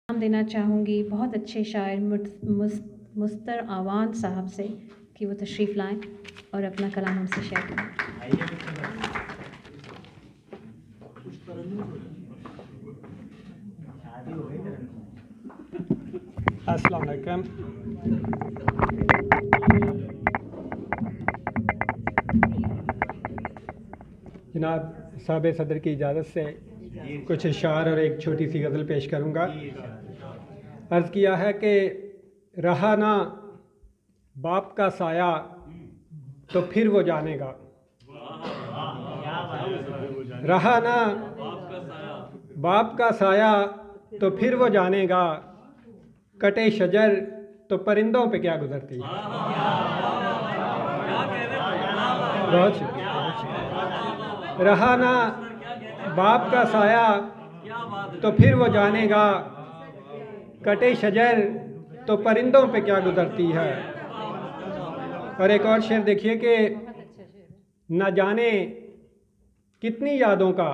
नाम देना चाहूँगी बहुत अच्छे शायर मुस्तर आवान साहब से कि वो तशरीफ़ लाएं और अपना कलाम हमसे शेयर करें। अस्सलाम वालेकुम। जनाब साहब सदर की इजाज़त से कुछ अशार और एक छोटी सी गज़ल पेश करूँगा। अर्ज़ किया है कि रहा ना बाप का साया तो फिर वो जानेगा, रहा ना बाप का साया तो फिर वो जानेगा, कटे शजर तो परिंदों पे क्या गुजरती है। बहुत शुक्रिया। रहा ना बाप का साया तो फिर वो जानेगा, कटे शजर तो परिंदों पे क्या गुजरती है। और एक और शेर देखिए कि न जाने कितनी यादों का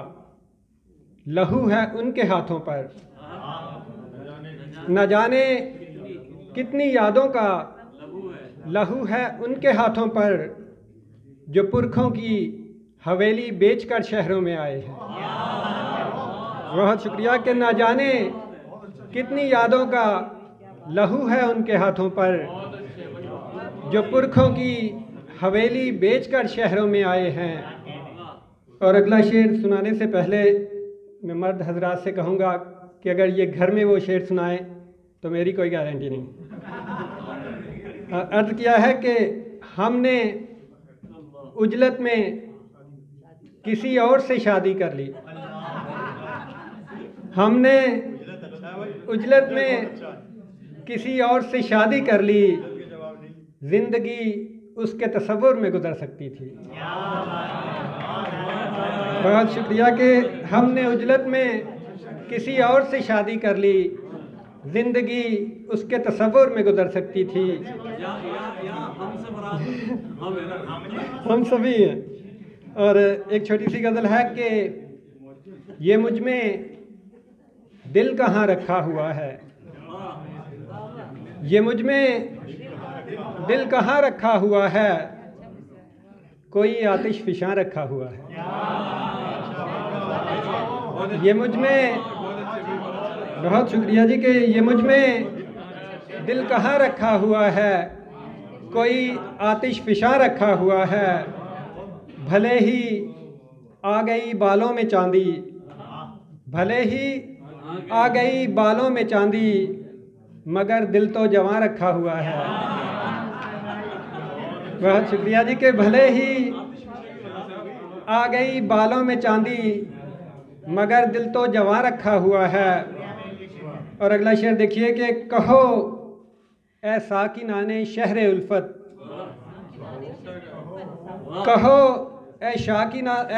लहू है उनके हाथों पर, न जाने कितनी यादों का लहू है उनके हाथों पर, जो पुरखों की हवेली बेचकर शहरों में आए हैं। बहुत शुक्रिया कि न जाने कितनी यादों का लहू है उनके हाथों पर, जो पुरखों की हवेली बेचकर शहरों में आए हैं। और अगला शेर सुनाने से पहले मैं मर्द हजरात से कहूँगा कि अगर ये घर में वो शेर सुनाए तो मेरी कोई गारंटी नहीं। अर्ज़ किया है कि हमने उजलत में किसी और से शादी कर ली, हमने उजलत में किसी और से शादी कर ली, जिंदगी उसके तसव्वुर में गुजर सकती थी। बहुत शुक्रिया कि हमने उजलत में किसी और से शादी कर ली, जिंदगी उसके तसव्वुर में गुजर सकती थी। हम सभी हैं। और एक छोटी सी गज़ल है कि ये मुझ में दिल कहाँ रखा हुआ है, ये मुझ में दिल कहाँ रखा हुआ है, कोई आतिश फिशां रखा हुआ है। ये मुझ में, बहुत शुक्रिया जी कि ये मुझ में दिल कहाँ रखा हुआ है, कोई आतिश फिशां रखा हुआ है। भले ही आ गई बालों में चांदी, भले ही आ गई बालों में चांदी, मगर दिल तो जवां रखा हुआ है। बहुत शुक्रिया जी कि भले ही आ गई बालों में चांदी, मगर दिल तो जवां रखा हुआ है। और अगला शेर देखिए कि कहो ऐ साकिनाने शहरे उल्फत, कहो ऐ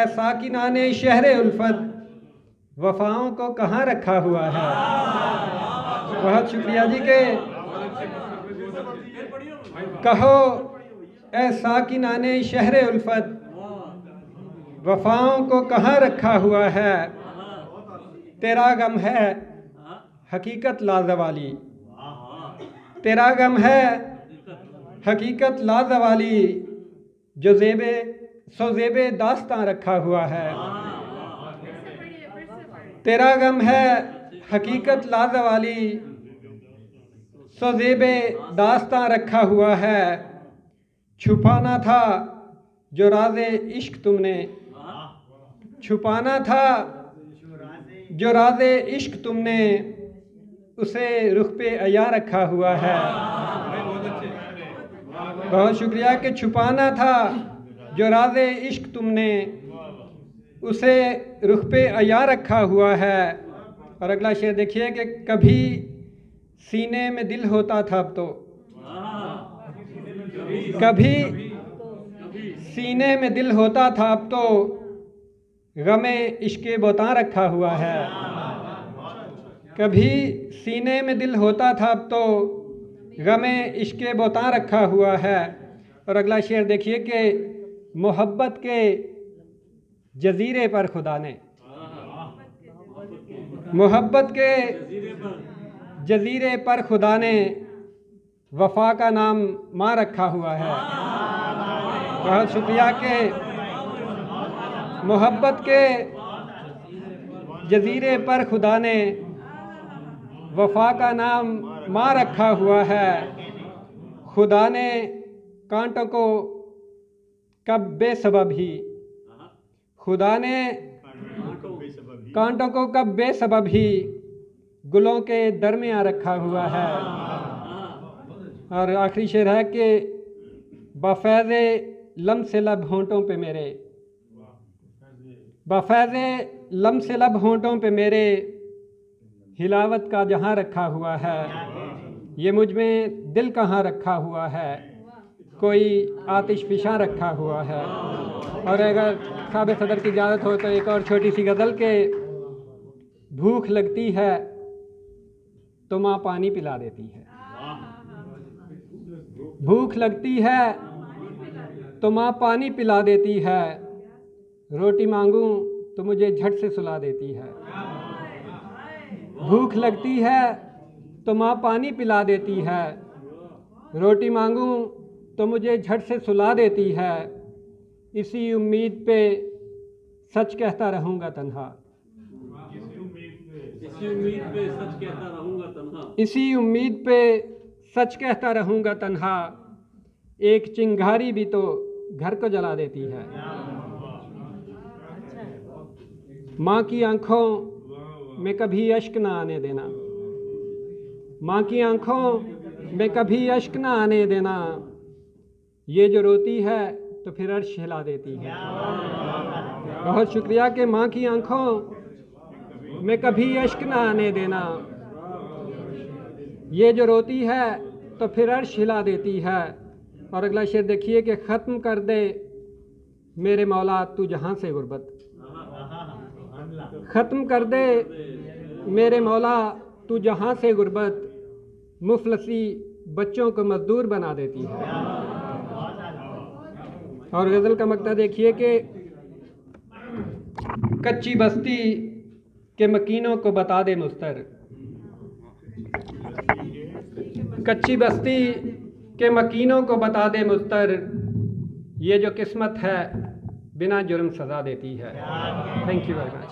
साकिनाने शहरे उल्फत, वफाओं को कहाँ रखा हुआ है। बहुत शुक्रिया जी के कहो ऐ साकिनाने शहरे उल्फत, वफाओं को कहाँ रखा हुआ है। तेरा गम है हकीकत लाजवाली, तेरा गम है हकीकत लाजवाली, जो ज़ेबे दास्तां रखा हुआ है। तेरा गम है हकीकत लाजवाली, सो ज़ेबे दास्तां रखा हुआ है। छुपाना था जो राज़े इश्क तुमने, छुपाना था जो राज़े इश्क तुमने, उसे रुख पे अया रखा हुआ है। बहुत शुक्रिया कि छुपाना था जो राज़े इश्क तुमने, उसे रुख पे अया रखा हुआ है। और अगला शेर देखिए कि कभी सीने में दिल होता था अब तो, कभी सीने में दिल होता था अब तो, गमे इश्क़े बोतां रखा हुआ है। कभी सीने में दिल होता था अब तो, गमे इश्क़े बोतां रखा हुआ है। और अगला शेर देखिए कि मोहब्बत के जजीरे पर खुदा ने, मोहब्बत के जजीरे पर खुदा ने वफा का नाम माँ रखा हुआ है। बहुत शुक्रिया कि मोहब्बत के जजीरे पर खुदा ने वफा का नाम माँ रखा हुआ है। खुदा ने कांटों को कब बेसबब ही, खुदा ने कांटों को कब बेसबब ही गुलों के दरमियाँ रखा हुआ है। और आखिरी शेर है कि बफैज़े लम से लब होंठों पे मेरे, बफैज़े लम से लब होंठों पे मेरे हिलावत का जहाँ रखा हुआ है। ये मुझ में दिल कहाँ रखा हुआ है, कोई आतिश फिशा रखा हुआ है। और अगर साहब सदर की इजाज़त हो तो एक और छोटी सी गज़ल के भूख लगती है तो माँ पानी पिला देती है, भूख लगती है तो माँ पानी पिला देती है, रोटी मांगूं तो मुझे झट से सुला देती है। भूख लगती है तो माँ पानी पिला देती है, रोटी मांगूं तो मुझे झट से सुला देती है। इसी उम्मीद पे सच कहता रहूँगा तन्हा, इसी उम्मीद पे सच कहता रहूँगा तन्हा, इसी उम्मीद पे सच कहता रहूँगा तन्हा। एक चिंगारी भी तो घर को जला देती है। माँ की आंखों में कभी अश्क ना आने देना, माँ की आंखों में कभी अश्क ना आने देना। ये जो रोती है तो फिर अर्श हिला देती है। बहुत शुक्रिया कि माँ की आंखों में कभी अश्क ना आने देना। ये जो रोती है तो फिर अर्श हिला देती है। और अगला शेर देखिए कि ख़त्म कर दे मेरे मौला तू जहाँ से गुर्बत, ख़त्म कर दे मेरे मौला तू जहाँ से गुर्बत, मुफलसी बच्चों को मजदूर बना देती है। और गज़ल का मकता देखिए कि कच्ची बस्ती के मकीनों को बता दे मुस्तर, कच्ची बस्ती के मकीनों को बता दे मुस्तर। ये जो किस्मत है बिना जुर्म सज़ा देती है। Thank you very much.